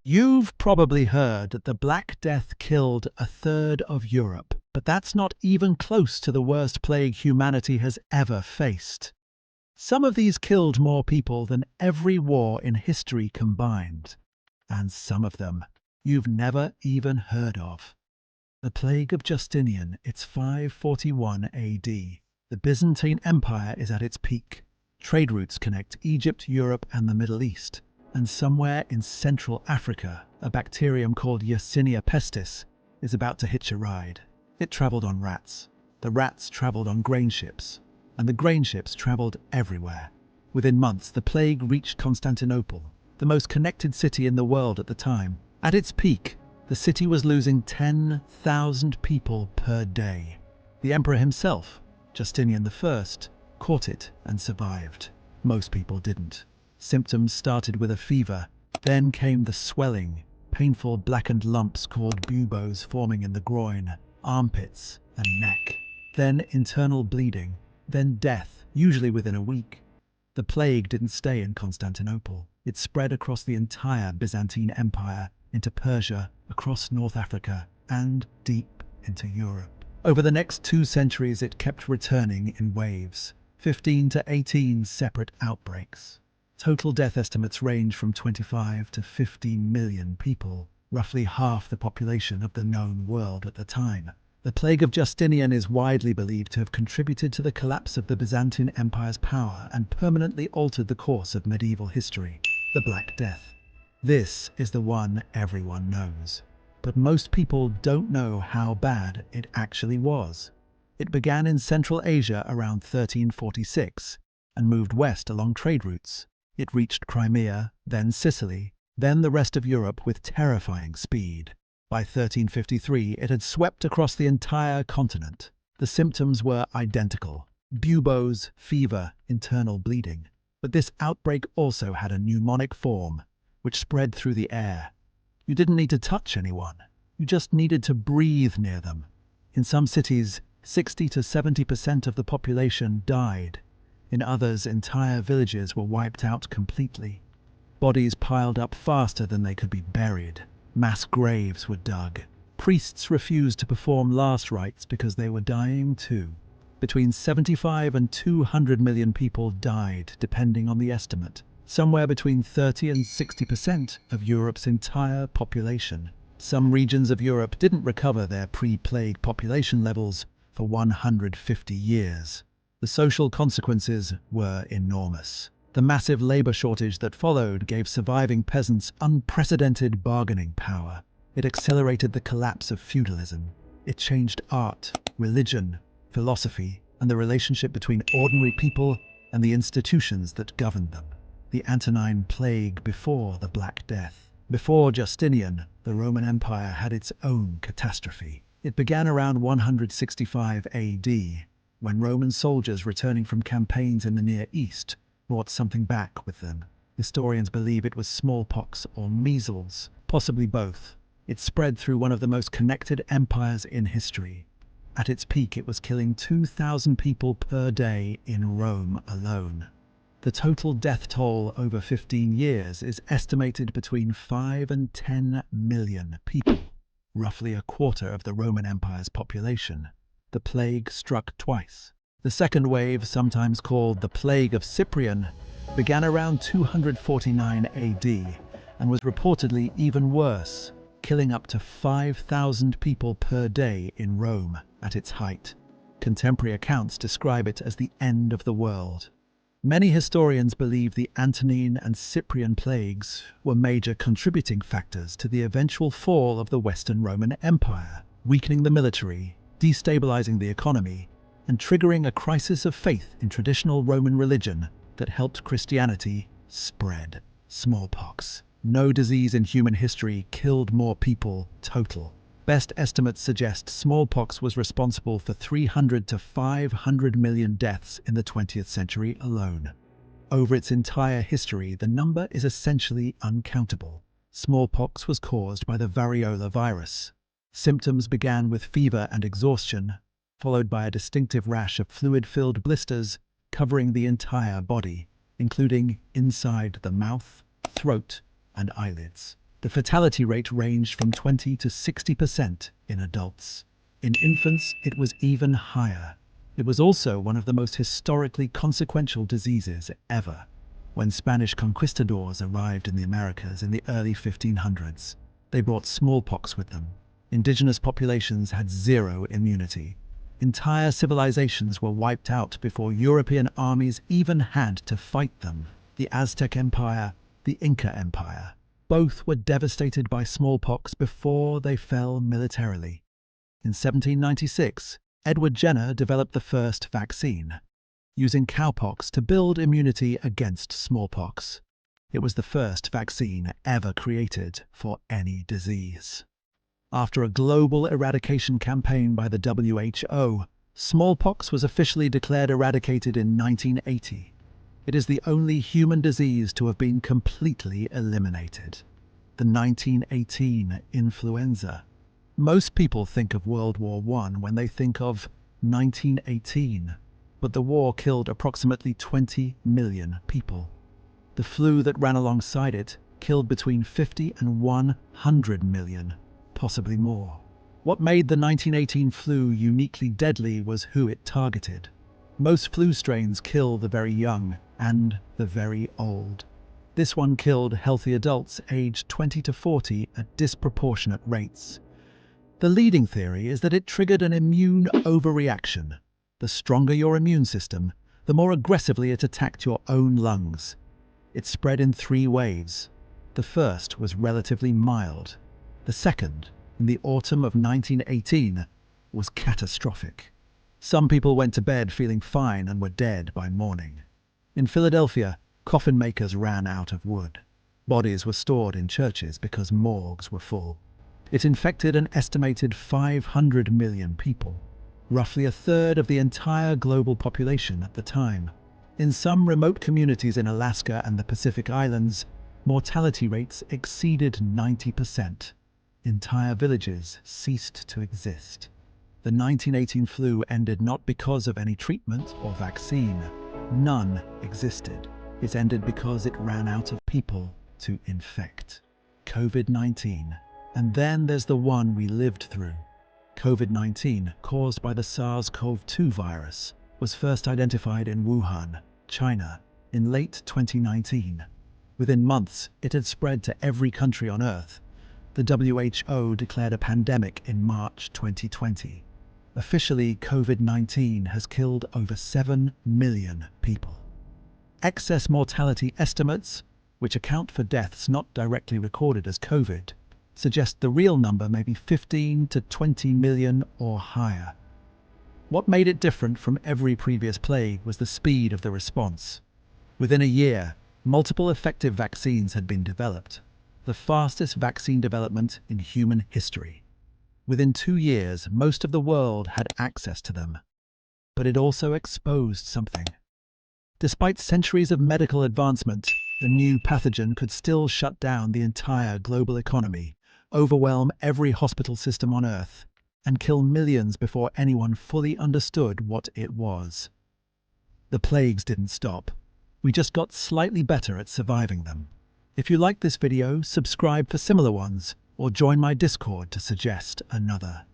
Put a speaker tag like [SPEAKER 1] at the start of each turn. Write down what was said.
[SPEAKER 1] You've probably heard that the Black Death killed a third of Europe, but that's not even close to the worst plague humanity has ever faced. Some of these killed more people than every war in history combined, and some of them you've never even heard of. The Plague of Justinian, it's 541 AD. The Byzantine Empire is at its peak. Trade routes connect Egypt, Europe, and the Middle East. And somewhere in Central Africa, a bacterium called Yersinia pestis is about to hitch a ride. It travelled on rats. The rats travelled on grain ships. And the grain ships travelled everywhere. Within months, the plague reached Constantinople, the most connected city in the world at the time. At its peak, the city was losing 10,000 people per day. The emperor himself, Justinian I, caught it and survived. Most people didn't. Symptoms started with a fever. Then came the swelling, painful blackened lumps called buboes forming in the groin, armpits, and neck. Then internal bleeding. Then death, usually within a week. The plague didn't stay in Constantinople. It spread across the entire Byzantine Empire, into Persia, across North Africa, and deep into Europe. Over the next 2 centuries, it kept returning in waves, 15 to 18 separate outbreaks. Total death estimates range from 25 to 15 million people, roughly half the population of the known world at the time. The Plague of Justinian is widely believed to have contributed to the collapse of the Byzantine Empire's power and permanently altered the course of medieval history. The Black Death. This is the one everyone knows. But most people don't know how bad it actually was. It began in Central Asia around 1346 and moved west along trade routes. It reached Crimea, then Sicily, then the rest of Europe with terrifying speed. By 1353, it had swept across the entire continent. The symptoms were identical: buboes, fever, internal bleeding. But this outbreak also had a pneumonic form, which spread through the air. You didn't need to touch anyone. You just needed to breathe near them. In some cities, 60 to 70% of the population died. In others, entire villages were wiped out completely. Bodies piled up faster than they could be buried. Mass graves were dug. Priests refused to perform last rites because they were dying too. Between 75 and 200 million people died, depending on the estimate. Somewhere between 30 and 60% of Europe's entire population. Some regions of Europe didn't recover their pre-plague population levels for 150 years. The social consequences were enormous. The massive labor shortage that followed gave surviving peasants unprecedented bargaining power. It accelerated the collapse of feudalism. It changed art, religion, philosophy, and the relationship between ordinary people and the institutions that governed them. The Antonine Plague before the Black Death. Before Justinian, the Roman Empire had its own catastrophe. It began around 165 AD, when Roman soldiers returning from campaigns in the Near East brought something back with them. Historians believe it was smallpox or measles, possibly both. It spread through one of the most connected empires in history. At its peak, it was killing 2,000 people per day in Rome alone. The total death toll over 15 years is estimated between 5 and 10 million people, roughly a quarter of the Roman Empire's population. The plague struck twice. The second wave, sometimes called the Plague of Cyprian, began around 249 AD and was reportedly even worse, killing up to 5,000 people per day in Rome at its height. Contemporary accounts describe it as the end of the world. Many historians believe the Antonine and Cyprian plagues were major contributing factors to the eventual fall of the Western Roman Empire, weakening the military, destabilizing the economy, and triggering a crisis of faith in traditional Roman religion that helped Christianity spread. Smallpox. No disease in human history killed more people total. Best estimates suggest smallpox was responsible for 300 to 500 million deaths in the 20th century alone. Over its entire history, the number is essentially uncountable. Smallpox was caused by the variola virus. Symptoms began with fever and exhaustion, followed by a distinctive rash of fluid-filled blisters covering the entire body, including inside the mouth, throat, and eyelids. The fatality rate ranged from 20 to 60% in adults. In infants, it was even higher. It was also one of the most historically consequential diseases ever. When Spanish conquistadors arrived in the Americas in the early 1500s, they brought smallpox with them. Indigenous populations had zero immunity. Entire civilizations were wiped out before European armies even had to fight them. The Aztec Empire, the Inca Empire, both were devastated by smallpox before they fell militarily. In 1796, Edward Jenner developed the first vaccine, using cowpox to build immunity against smallpox. It was the first vaccine ever created for any disease. After a global eradication campaign by the WHO, smallpox was officially declared eradicated in 1980. It is the only human disease to have been completely eliminated. The 1918 influenza. Most people think of World War I when they think of 1918, but the war killed approximately 20 million people. The flu that ran alongside it killed between 50 and 100 million, possibly more. What made the 1918 flu uniquely deadly was who it targeted. Most flu strains kill the very young and the very old. This one killed healthy adults aged 20 to 40 at disproportionate rates. The leading theory is that it triggered an immune overreaction. The stronger your immune system, the more aggressively it attacked your own lungs. It spread in 3 waves. The first was relatively mild. The second, in the autumn of 1918, was catastrophic. Some people went to bed feeling fine and were dead by morning. In Philadelphia, coffin makers ran out of wood. Bodies were stored in churches because morgues were full. It infected an estimated 500 million people, roughly a third of the entire global population at the time. In some remote communities in Alaska and the Pacific Islands, mortality rates exceeded 90%. Entire villages ceased to exist. The 1918 flu ended not because of any treatment or vaccine. None existed. It ended because it ran out of people to infect. COVID-19. And then there's the one we lived through. COVID-19, caused by the SARS-CoV-2 virus, was first identified in Wuhan, China, in late 2019. Within months, it had spread to every country on Earth. The WHO declared a pandemic in March 2020. Officially, COVID-19 has killed over 7 million people. Excess mortality estimates, which account for deaths not directly recorded as COVID, suggest the real number may be 15 to 20 million or higher. What made it different from every previous plague was the speed of the response. Within a year, multiple effective vaccines had been developed, the fastest vaccine development in human history. Within 2 years, most of the world had access to them. But it also exposed something. Despite centuries of medical advancement, the new pathogen could still shut down the entire global economy, overwhelm every hospital system on Earth, and kill millions before anyone fully understood what it was. The plagues didn't stop. We just got slightly better at surviving them. If you like this video, subscribe for similar ones, or join my Discord to suggest another.